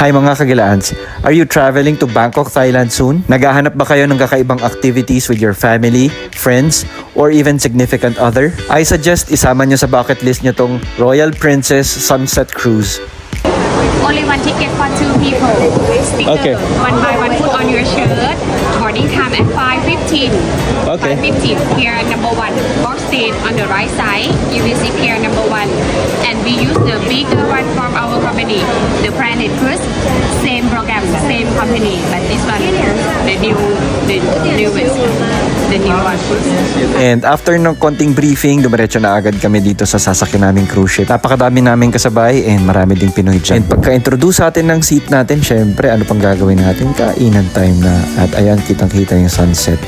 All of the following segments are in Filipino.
Hi mga kagilaans! Are you traveling to Bangkok, Thailand soon? Naghahanap ba kayo ng kakaibang activities with your family, friends, or even significant other? I suggest isama nyo sa bucket list nyo tong Royal Princess Sunset Cruise. Only one ticket for 2 people. Sticker, Okay. one by one, put on your shirt. Boarding time at 5:15. Okay. 5:15. Pier number 1. Box seat on the right side. You will see pier number 1. And we use the bigger one from our company, the Planet Cruise. Same program, same company, but this one, the newest, the new one. And after ng konting briefing, dumiretso na agad kami dito sa sasakyan naming cruise ship. Napakadami naming kasabay and marami ding Pinoy dyan. And pagka-introduce sa atin ng seat natin, syempre, ano pang gagawin natin? Kainan time na. At ayan, kitang-kita yung sunset.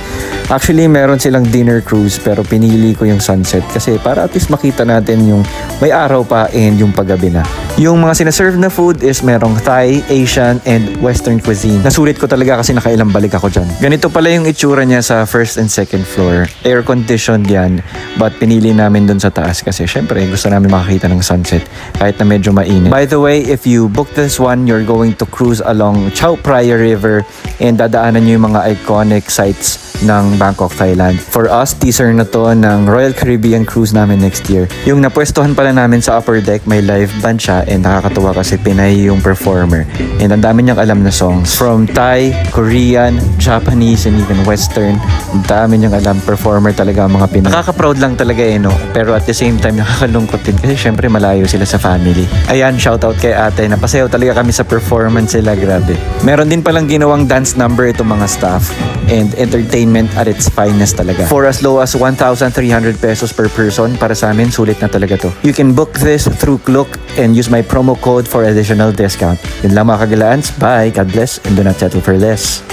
Actually, meron silang dinner cruise pero pinili ko yung sunset kasi para at least makita natin yung may araw pa and yung paggabi na. Yung mga sinaserve na food is merong Thai, Asian, and Western cuisine. Nasulit ko talaga kasi nakailang balik ako dyan. Ganito pala yung itsura niya sa first and second floor. Air-conditioned yan, but pinili namin dun sa taas kasi syempre gusto namin makakita ng sunset kahit na medyo mainit. By the way, if you book this one, you're going to cruise along Chao Phraya River and dadaanan nyo yung mga iconic sites ng Bangkok, Thailand. For us, teaser na to ng Royal Caribbean cruise namin next year. Yung napwestuhan pala namin sa upper deck, may live band siya and nakakatuwa kasi Pinay yung performer. And ang dami niyang alam na songs. From Thai, Korean, Japanese, and even Western. Ang dami niyang alam. Performer talaga ang mga Pinay. Nakaka-proud lang talaga no? Pero at the same time, nakakalungkot din kasi syempre malayo sila sa family. Ayan, shoutout kay ate. Napasayaw talaga kami sa performance sila. Grabe. Meron din palang ginawang dance number itong mga staff. And entertainment at its finest talaga. For as low as 1,300 pesos per person, para sa amin, sulit na talaga to. You can book this through Klook and use my promo code for additional discount. Yun lang mga kagilaans. Bye! God bless and do not settle for less.